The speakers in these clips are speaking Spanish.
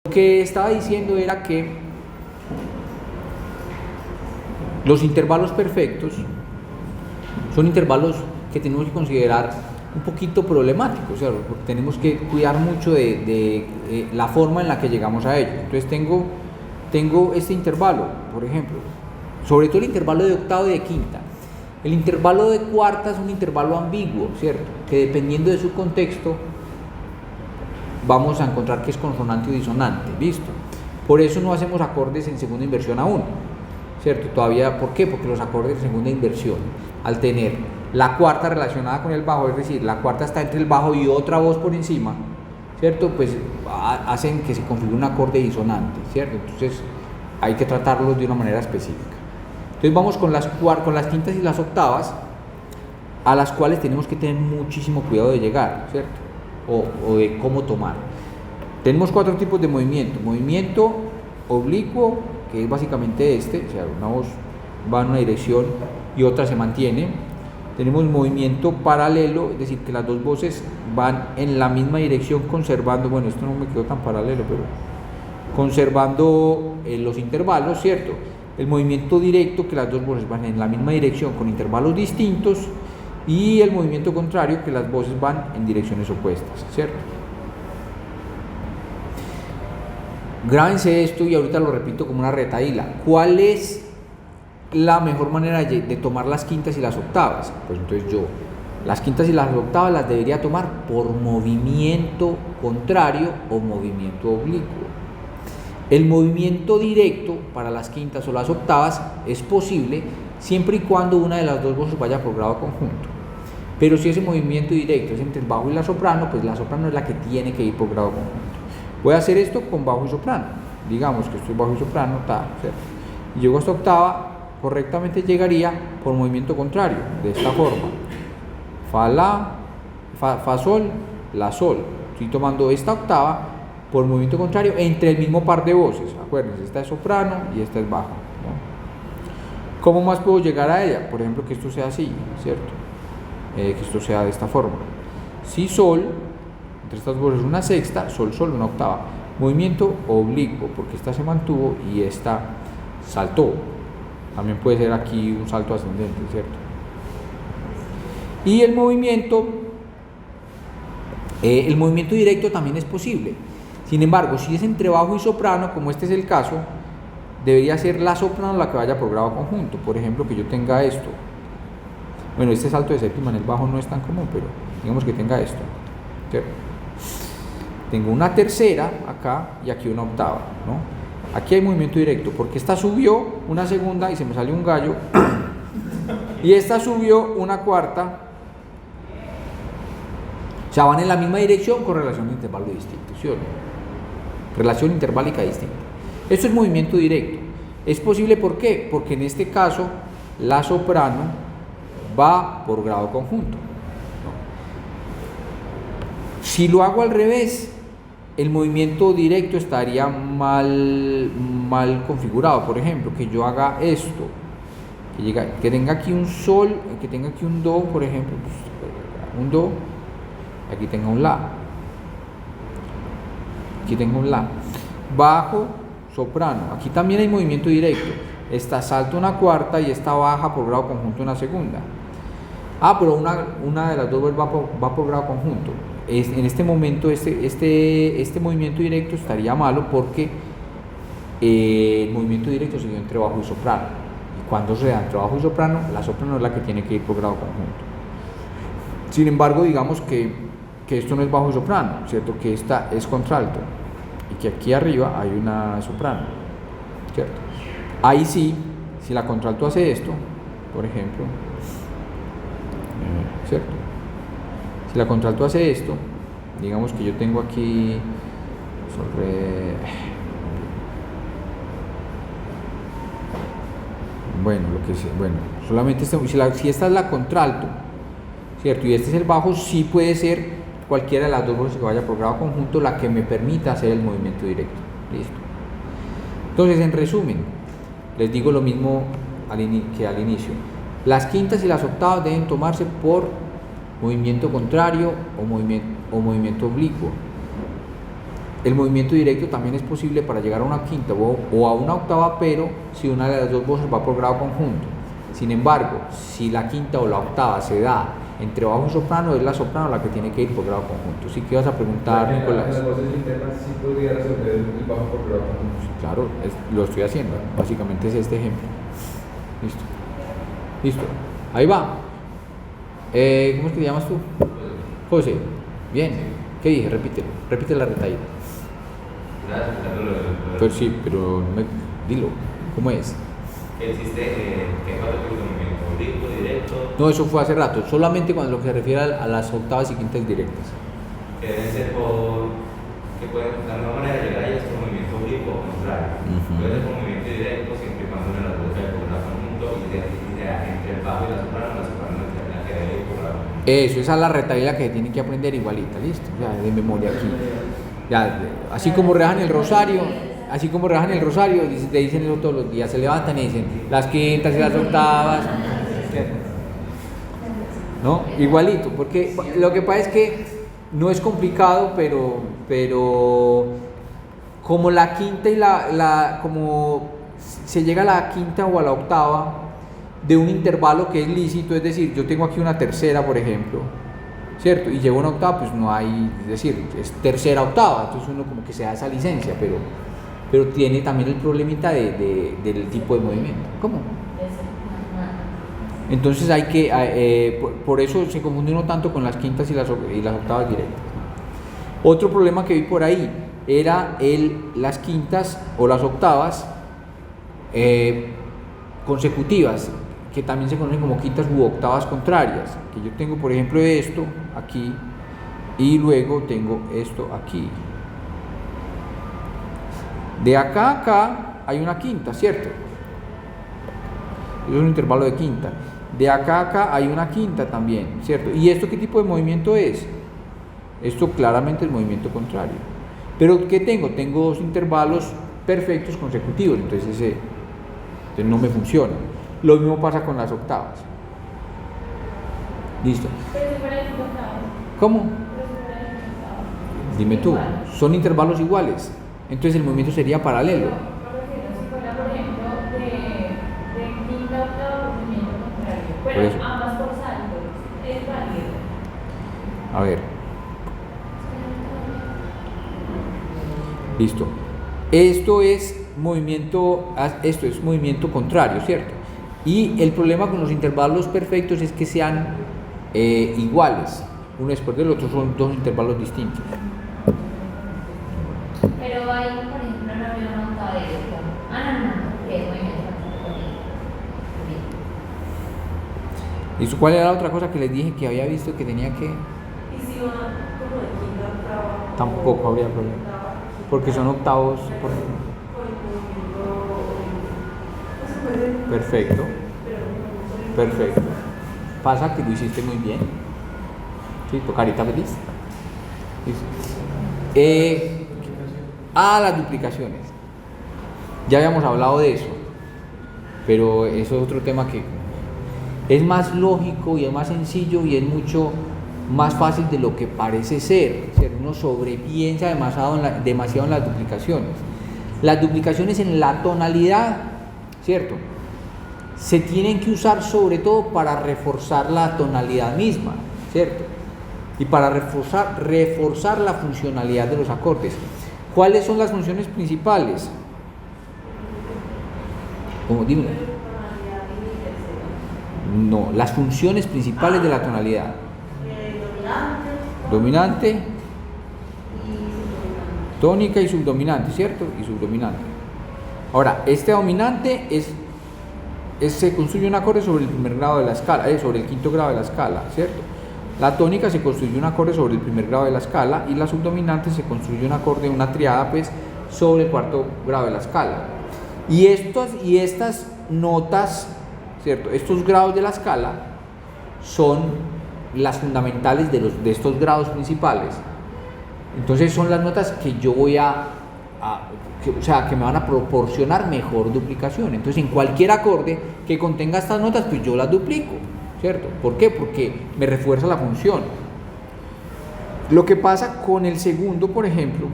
Lo que estaba diciendo era que los intervalos perfectos son intervalos que tenemos que considerar un poquito problemáticos, o sea, tenemos que cuidar mucho de la forma en la que llegamos a ello. Entonces tengo este intervalo, por ejemplo, sobre todo el intervalo de octava y de quinta. El intervalo de cuarta es un intervalo ambiguo, ¿cierto? Que dependiendo de su contexto vamos a encontrar que es consonante o disonante, ¿listo? Por eso no hacemos acordes en segunda inversión aún, ¿cierto? Todavía, ¿por qué? Porque los acordes de segunda inversión, al tener la cuarta relacionada con el bajo, es decir, la cuarta está entre el bajo y otra voz por encima, ¿cierto? Pues hacen que se configure un acorde disonante, ¿cierto? Entonces hay que tratarlos de una manera específica. Entonces vamos con las quintas y las octavas, a las cuales tenemos que tener muchísimo cuidado de llegar, ¿cierto? O de cómo tomar. Tenemos 4 tipos de movimiento. Movimiento oblicuo, que es básicamente este, o sea, una voz va en una dirección y otra se mantiene. Tenemos movimiento paralelo, es decir, que las dos voces van en la misma dirección conservando, bueno, esto no me quedó tan paralelo, pero conservando los intervalos, ¿cierto? El movimiento directo, que las dos voces van en la misma dirección con intervalos distintos, y el movimiento contrario, que las voces van en direcciones opuestas, ¿cierto? Grábense esto y ahorita lo repito como una retahíla. ¿Cuál es la mejor manera de tomar las quintas y las octavas? Pues entonces yo las quintas y las octavas las debería tomar por movimiento contrario o movimiento oblicuo. El movimiento directo para las quintas o las octavas es posible siempre y cuando una de las dos voces vaya por grado conjunto. Pero si ese movimiento directo es entre el bajo y la soprano, pues la soprano es la que tiene que ir por grado conjunto. Voy a hacer esto con bajo y soprano. Digamos que esto es bajo y soprano, ¿cierto? Y llego a esta octava, correctamente llegaría por movimiento contrario, de esta forma. Fa, la, fa, sol, la, sol. Estoy tomando esta octava por movimiento contrario entre el mismo par de voces. Acuérdense, esta es soprano y esta es bajo, ¿no? ¿Cómo más puedo llegar a ella? Por ejemplo, que esto sea así, ¿cierto? Que esto sea de esta forma. Si, sol, entre estas voces una sexta, sol, sol, una octava. Movimiento oblicuo, porque esta se mantuvo y esta saltó. También puede ser aquí un salto ascendente, ¿cierto? Y el movimiento directo también es posible. Sin embargo, si es entre bajo y soprano, como este es el caso, debería ser la soprano la que vaya por grado conjunto. Por ejemplo, que yo tenga esto. Bueno, este salto de séptima en el bajo no es tan común, pero digamos que tenga esto, ¿cierto? Tengo una tercera acá y aquí una octava, ¿no? Aquí hay movimiento directo, porque esta subió una segunda y se me salió un gallo, y esta subió una cuarta, o sea, van en la misma dirección con relación de intervalo distinto, ¿sí o no? Relación interválica distinta. Esto es movimiento directo. Es posible, ¿por qué? Porque en este caso la soprano va por grado conjunto, ¿no? Si lo hago al revés, el movimiento directo estaría mal configurado. Por ejemplo, que yo haga esto, que tenga aquí un sol, que tenga aquí un do, por ejemplo, pues, un do, aquí tenga un la, aquí tengo un la, bajo, soprano, aquí también hay movimiento directo, esta salta una cuarta y esta baja por grado conjunto una segunda. Pero una de las dos va por grado conjunto. En este momento este movimiento directo estaría malo porque el movimiento directo se dio entre bajo y soprano. Y cuando se da entre bajo y soprano, la soprano es la que tiene que ir por grado conjunto. Sin embargo, digamos que esto no es bajo y soprano, ¿cierto? Que esta es contralto y que aquí arriba hay una soprano, ¿cierto? Ahí sí, si la contralto hace esto, por ejemplo, ¿cierto? Si la contralto hace esto, digamos que yo tengo aquí solamente si esta es la contralto, ¿cierto? Y este es el bajo, sí puede ser cualquiera de las dos voces que vaya por grado conjunto la que me permita hacer el movimiento directo. Listo. Entonces, en resumen, les digo lo mismo que al inicio. Las quintas y las octavas deben tomarse por movimiento contrario o movimiento oblicuo. el movimiento directo también es posible para llegar a una quinta o a una octava, pero si una de las dos voces va por grado conjunto. Sin embargo, si la quinta o la octava se da entre bajo y soprano, es la soprano la que tiene que ir por grado conjunto. ¿Sí? ¿Qué vas a preguntar, Nicolás? En las voces internas sí podría resolver el bajo por grado conjunto. Claro, lo estoy haciendo. Básicamente es este ejemplo. Listo. Listo. Ahí va. ¿Cómo es que te llamas tú? José. Bien. ¿Qué dije? Repítelo. Repite la retaíla. Pues sí, pero dilo. ¿Cmo es? Existe que cuatro tipos de movimiento, oblicuo, directo. No, eso fue hace rato. Solamente cuando lo que se refiere a las octavas y quintas directas. Que deben ser que pueden, la mejor manera de llegar a ellas es por movimiento oblicuo o contrario. Puede ser por movimiento directo siempre y cuando una de las dos sea por grado conjunto y entre el bajo y la soprano la que debe ir por grado conjunto. Eso, esa es la retaíla que tienen que aprender igualita, listo, ya de memoria aquí. Ya, así como rejan el rosario, te dicen eso todos los días, se levantan y dicen las quintas y las octavas. ¿No? Igualito, porque lo que pasa es que no es complicado, pero como la quinta y como se llega a la quinta o a la octava de un intervalo que es lícito, es decir, yo tengo aquí una tercera, por ejemplo, ¿cierto? Y llego a una octava, pues no hay, es decir, es tercera octava, entonces uno como que se da esa licencia, pero tiene también el problemita del tipo de movimiento. ¿Cómo? Entonces hay que, por eso se confunde uno tanto con las quintas y las octavas directas. Otro problema que vi por ahí era las quintas o las octavas consecutivas, que también se conocen como quintas u octavas contrarias, que yo tengo por ejemplo esto aquí y luego tengo esto aquí. De acá a acá hay una quinta, ¿cierto? Es un intervalo de quinta. De acá a acá hay una quinta también, ¿cierto? ¿Y esto qué tipo de movimiento es? Esto claramente es movimiento contrario. Pero ¿qué tengo? Tengo dos intervalos perfectos consecutivos, entonces no me funciona. Lo mismo pasa con las octavas. Listo. ¿Cómo? Dime tú, son intervalos iguales, entonces el movimiento sería paralelo. Por eso. Ambas por saltos, es válido. A ver. Listo. Esto es movimiento contrario, ¿cierto? Y el problema con los intervalos perfectos es que sean iguales, uno después del otro, son dos intervalos distintos. Pero hay, por ejemplo, no había una octava de esto. No, que es movimiento contrario. ¿Listo? ¿Cuál era la otra cosa que les dije que había visto que tenía que...? Y si va como de quinta a octava. Tampoco habría problema, porque son octavos. Perfecto. Perfecto. Pasa que lo hiciste muy bien. Sí, tu carita feliz. Las duplicaciones. Ya habíamos hablado de eso, pero eso es otro tema que es más lógico y es más sencillo y es mucho más fácil de lo que parece ser. Uno sobrepiensa demasiado en las duplicaciones. Las duplicaciones en la tonalidad, ¿cierto?, se tienen que usar sobre todo para reforzar la tonalidad misma, ¿cierto? Y para reforzar la funcionalidad de los acordes. ¿Cuáles son las funciones principales? ¿Cómo? Dímelo. No, las funciones principales de la tonalidad. Dominante, tónica y subdominante, ¿cierto? Y subdominante. Ahora, este dominante se construye un acorde sobre el primer grado de la escala, sobre el quinto grado de la escala, ¿cierto? La tónica se construye un acorde sobre el primer grado de la escala y la subdominante se construye un acorde, una triada, pues, sobre el cuarto grado de la escala. Y estas notas, ¿cierto?, estos grados de la escala son las fundamentales de estos grados principales. Entonces son las notas que yo voy que me van a proporcionar mejor duplicación. Entonces en cualquier acorde que contenga estas notas, pues yo las duplico, ¿cierto? ¿Por qué? Porque me refuerza la función. Lo que pasa con el segundo, por ejemplo,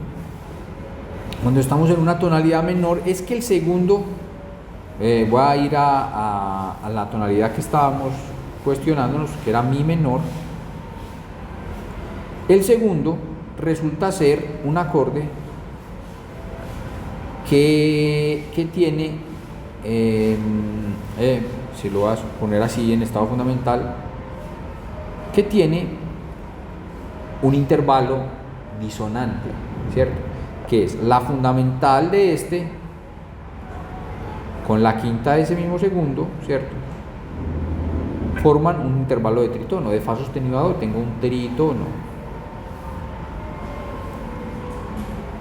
cuando estamos en una tonalidad menor, es que el segundo, voy a ir a la tonalidad que estábamos cuestionándonos, que era mi menor. El segundo resulta ser un acorde que tiene, si lo vas a poner así en estado fundamental, que tiene un intervalo disonante, ¿cierto? Que es la fundamental de este con la quinta de ese mismo segundo, ¿cierto? Forman un intervalo de tritono, de fa sostenido a do, tengo un tritono.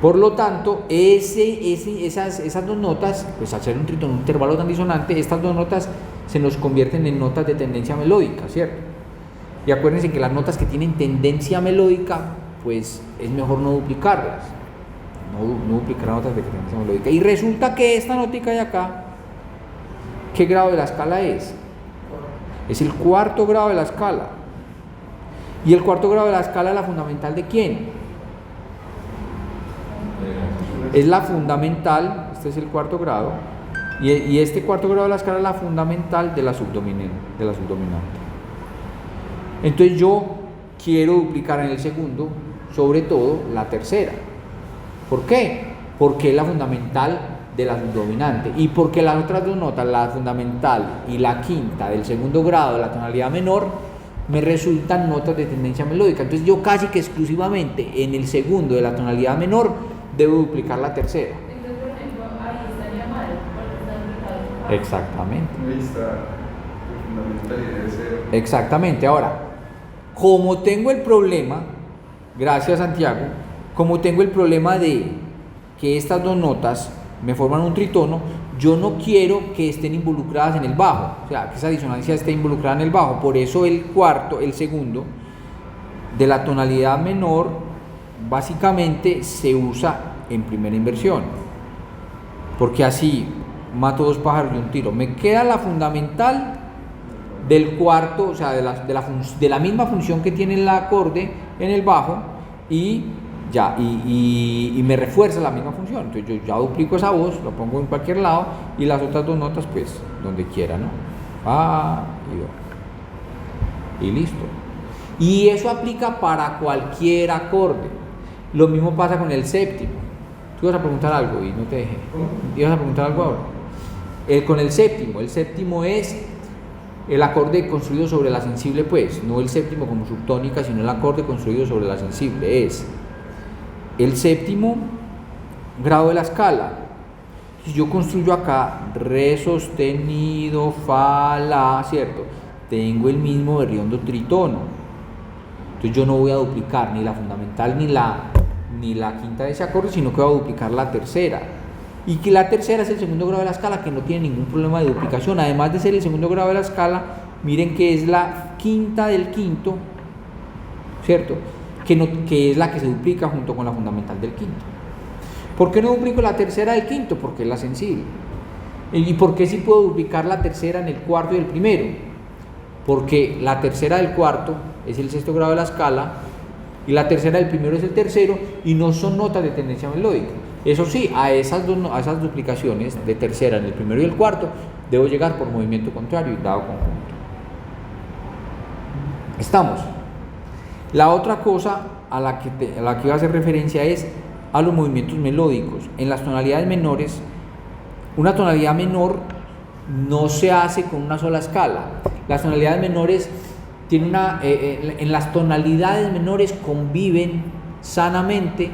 Por lo tanto, esas dos notas, pues al ser un tritono, un intervalo tan disonante, estas dos notas se nos convierten en notas de tendencia melódica, ¿cierto? Y acuérdense que las notas que tienen tendencia melódica, pues es mejor no duplicarlas, no duplicar notas de tendencia melódica. Y resulta que esta notica de acá, ¿qué grado de la escala es? Es el cuarto grado de la escala. ¿Y el cuarto grado de la escala es la fundamental de quién? Es la fundamental, este es el cuarto grado, y este cuarto grado de la escala es la fundamental de la subdominante. Entonces yo quiero duplicar en el segundo, sobre todo la tercera. ¿Por qué? Porque es la fundamental de la subdominante, y porque las otras dos notas, la fundamental y la quinta del segundo grado de la tonalidad menor, me resultan notas de tendencia melódica. Entonces yo casi que exclusivamente en el segundo de la tonalidad menor debo duplicar la tercera. Entonces, por ejemplo, ahí estaría mal, porque está duplicado. Exactamente. Ahí está fundamental y debe ser. Exactamente. Ahora, como tengo el problema, gracias Santiago, como tengo el problema de que estas dos notas me forman un tritono, yo no quiero que estén involucradas en el bajo, o sea, que esa disonancia esté involucrada en el bajo. Por eso el segundo de la tonalidad menor básicamente se usa en primera inversión, porque así mato dos pájaros de un tiro. Me queda la fundamental del cuarto, o sea, de la misma función que tiene el acorde en el bajo, y ya, y me refuerza la misma función. Entonces yo ya duplico esa voz, lo pongo en cualquier lado, y las otras dos notas pues donde quiera, ¿no? Fa y do, y listo. Y eso aplica para cualquier acorde. Lo mismo pasa con el séptimo. Tú ibas a preguntar algo y no te dejé. ¿Ibas a preguntar algo ahora? Con el séptimo es el acorde construido sobre la sensible, pues, no el séptimo como subtónica, sino el acorde construido sobre la sensible. Es el séptimo grado de la escala. Si yo construyo acá re sostenido, fa, la, ¿cierto? Tengo el mismo berriondo tritono. Entonces yo no voy a duplicar ni la fundamental ni la quinta de ese acorde, sino que voy a duplicar la tercera. Y que la tercera es el segundo grado de la escala, que no tiene ningún problema de duplicación. Además de ser el segundo grado de la escala, miren que es la quinta del quinto, ¿cierto? Que es la que se duplica junto con la fundamental del quinto. ¿Por qué no duplico la tercera del quinto? Porque es la sensible. ¿Y por qué sí puedo duplicar la tercera en el cuarto y el primero? Porque la tercera del cuarto es el sexto grado de la escala y la tercera del primero es el tercero, y no son notas de tendencia melódica. Eso sí, a esas duplicaciones de tercera en el primero y el cuarto debo llegar por movimiento contrario y dado conjunto. ¿Estamos? La otra cosa a la que iba a hacer referencia es a los movimientos melódicos. En las tonalidades menores, una tonalidad menor no se hace con una sola escala. Las tonalidades menores tienen en las tonalidades menores conviven sanamente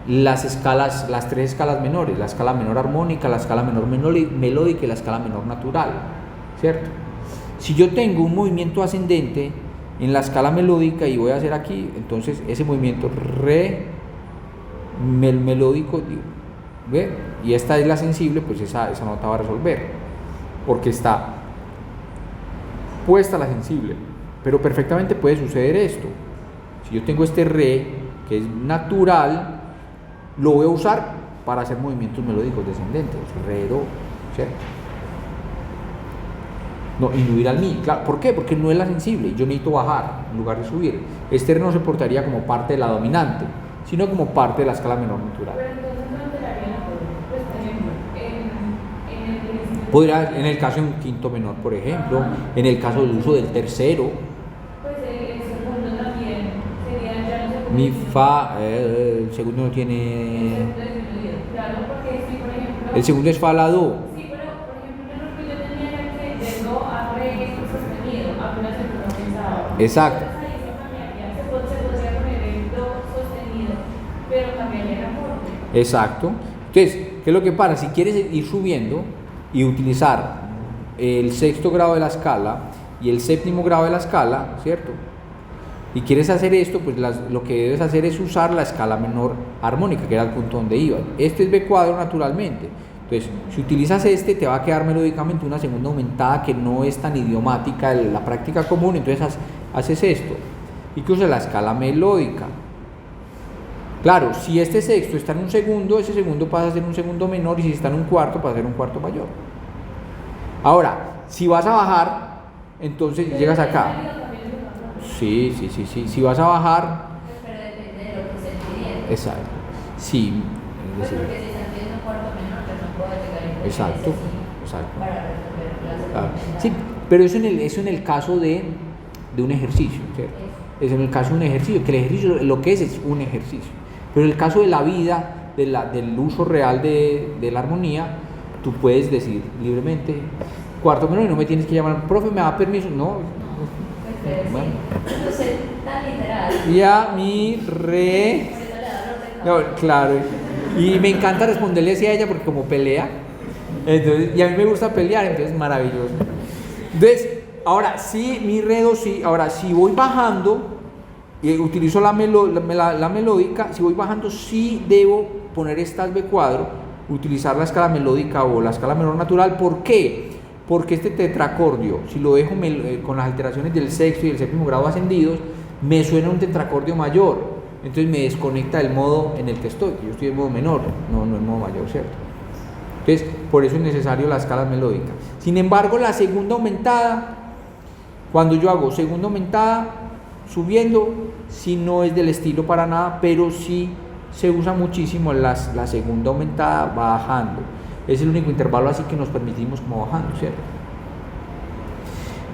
las tres escalas menores: la escala menor armónica, la escala menor melódica y la escala menor natural, ¿cierto? Si yo tengo un movimiento ascendente en la escala melódica y voy a hacer aquí, entonces ese movimiento melódico, ¿ve? Y esta es la sensible, pues esa nota va a resolver, porque está puesta la sensible. Pero perfectamente puede suceder esto. Si yo tengo este re, que es natural, lo voy a usar para hacer movimientos melódicos descendentes, re, do, ¿cierto? No, y no ir al mi, claro. ¿Por qué? Porque no es la sensible, yo necesito bajar en lugar de subir. Este re no se portaría como parte de la dominante, sino como parte de la escala menor natural. Pero entonces durante la Podría, en el caso de un quinto menor, por ejemplo, en el caso del uso del tercero, Pues el segundo también sería ya no se mi fa, el segundo no El tiene, segundo disminuido. Claro, porque si por ejemplo. el segundo es fa la do, Sí, pero por ejemplo, lo que yo tenía era que de do a re sostenido, apenas el uno pensaba. Exacto. Entonces ahí se cambiaría, se podría poner el do sostenido, pero cambiaría el acorde. exacto. Entonces, ¿qué es lo que pasa? Si quieres ir subiendo y utilizar el sexto grado de la escala y el séptimo grado de la escala, ¿cierto? Y quieres hacer esto, pues lo que debes hacer es usar la escala menor armónica, que era el punto donde iba. Este es B cuadro naturalmente. Entonces, si utilizas este, te va a quedar melódicamente una segunda aumentada que no es tan idiomática en la práctica común, entonces haces esto. Y que uses la escala melódica. Claro, si este sexto está en un segundo, ese segundo pasa a ser un segundo menor, y si está en un cuarto, pasa a ser un cuarto mayor. Ahora, si vas a bajar, entonces llegas acá. Sí. Si vas a bajar, Pero depende de lo que se pidiera. exacto. Sí, es Pues decir, porque si están pidiendo un cuarto menor, pues no puedo llegar y poner exacto, ese sí exacto. para resolver las Claro. enfermedades. Sí, pero eso en el caso de un ejercicio, ¿cierto? Es en el caso de un ejercicio, que el ejercicio lo que es un ejercicio. Pero en el caso de la vida, del uso real de la armonía, tú puedes decir libremente, cuarto menor, y no me tienes que llamar, profe, ¿me da permiso? No. Pues, pero Bueno. sí. Entonces, tan literal. Y a mi re. Por eso le da dolor de cabeza. No, claro. Y me encanta responderle así a ella porque como pelea. Entonces, y a mí me gusta pelear, entonces maravilloso. Entonces, ahora sí, mi re do sí. Ahora, si voy bajando y utilizo la melódica, si voy bajando sí debo poner estas B cuadro, utilizar la escala melódica o la escala menor natural. ¿Por qué? Porque este tetracordio, si lo dejo con las alteraciones del sexto y el séptimo grado ascendidos, me suena un tetracordio mayor, entonces me desconecta del modo en el que estoy, que yo estoy en modo menor, no en modo mayor, ¿cierto? Entonces, por eso es necesario la escala melódica. Sin embargo, la segunda aumentada, cuando yo hago segunda aumentada, subiendo, si no es del estilo para nada, pero sí se usa muchísimo la segunda aumentada bajando. Es el único intervalo así que nos permitimos como bajando, ¿cierto?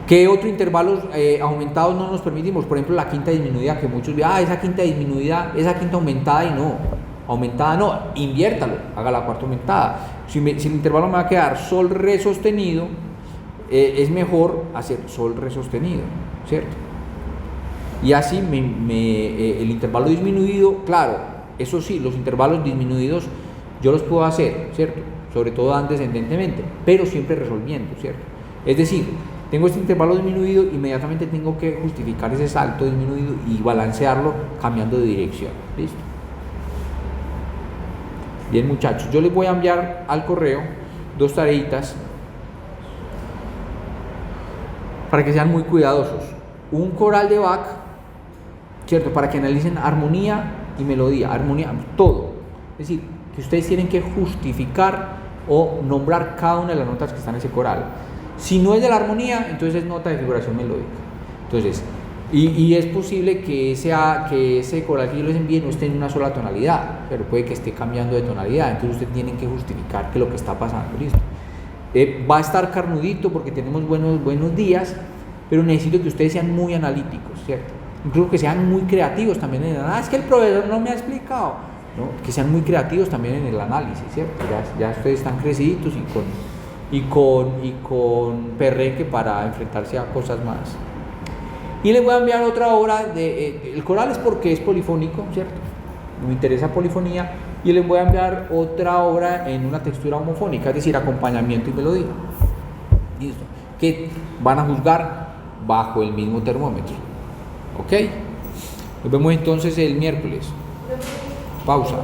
¿Qué otro intervalo aumentados no nos permitimos? Por ejemplo, la quinta disminuida, que muchos dicen, esa quinta disminuida, esa quinta aumentada, y no, aumentada no, inviértalo, haga la cuarta aumentada. Si el intervalo me va a quedar sol, re sostenido, es mejor hacer sol, re sostenido, ¿cierto? Y así el intervalo disminuido, claro, eso sí, los intervalos disminuidos yo los puedo hacer, ¿cierto? Sobre todo descendentemente, pero siempre resolviendo, ¿cierto? Es decir, tengo este intervalo disminuido, inmediatamente tengo que justificar ese salto disminuido y balancearlo cambiando de dirección, ¿listo? Bien, muchachos, yo les voy a enviar al correo 2 tareitas para que sean muy cuidadosos. Un coral de Bach, ¿cierto? Para que analicen armonía y melodía, armonía, todo. Es decir, que ustedes tienen que justificar o nombrar cada una de las notas que están en ese coral. Si no es de la armonía, entonces es nota de figuración melódica. Entonces, y es posible que ese coral que yo les envíe no esté en una sola tonalidad, pero puede que esté cambiando de tonalidad, entonces ustedes tienen que justificar que lo que está pasando, ¿listo? Va a estar carnudito porque tenemos buenos días, pero necesito que ustedes sean muy analíticos, ¿cierto? Incluso que sean muy creativos también en el análisis. Es que el profesor no me ha explicado, ¿no? Que sean muy creativos también en el análisis, ¿cierto? Ya ustedes están creciditos y con perrenque para enfrentarse a cosas más. Y les voy a enviar otra obra el coral es porque es polifónico, ¿cierto? Me interesa polifonía, y les voy a enviar otra obra en una textura homofónica, es decir, acompañamiento y melodía. ¿Listo? Que van a juzgar bajo el mismo termómetro. ¿Ok? Nos vemos entonces el miércoles. Pausa.